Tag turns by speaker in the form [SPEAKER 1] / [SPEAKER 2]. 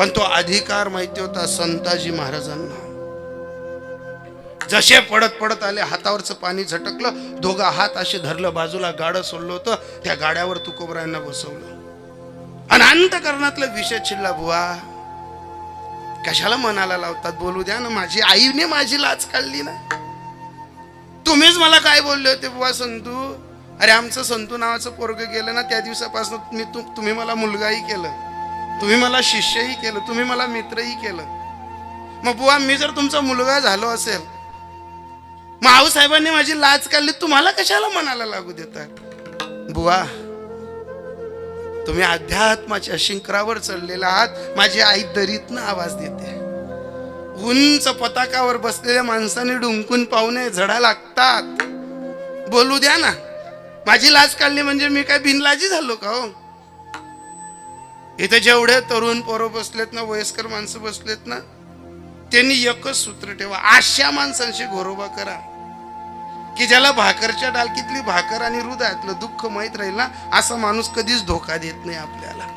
[SPEAKER 1] पण तो अधिकार माहिती होता संताजी महाराजांना. जसे पडत पडत आले, हातावरचं पाणी झटकलं, दोघा हात असे धरलं, बाजूला गाडं सोडलं होतं, त्या गाड्यावर तुकोबरायांना बसवलं आणि अंतकरणातलं विषय छिडला. बुवा कशाला मनाला लावतात, बोलू द्या ना. माझी आईने माझी लाच काढली ना. तुम्हीच मला काय बोलले होते बुवा संतू, अरे आमचं संतू नावाचं पोरग गेलं ना, त्या दिवसापासून तुम्ही मला मुलगाही केलं, तुम्ही मला शिष्यही केलं, तुम्ही मला मित्रही केलं. मग बुवा मी जर तुमचा मुलगा झालो असेल, मग आऊसाहेबांनी माझी लाच काढली, तुम्हाला कशाला मनाला लागू देतात. बुवा तुम्ही अध्यात्माच्या शिंकरावर चढलेला आहात. माझी आई दरीतनं आवाज देते. उंच पताकावर बसलेल्या माणसाने डुंकून पाहुणे झडा लागतात. बोलू द्या ना. माझी लाज काढली म्हणजे मी काय बिनलाजी झालो का हो? इथे जेवढे तरुण पोरं बसलेत ना, वयस्कर माणसं बसलेत ना, त्यांनी एकच सूत्र ठेवा, अशा माणसांशी घोरोबा करा की ज्याला भाकरच्या डालकीतली भाकर आणि हृदयातलं दुःख माहीत राहील ना, असा माणूस कधीच धोका देत नाही आपल्याला.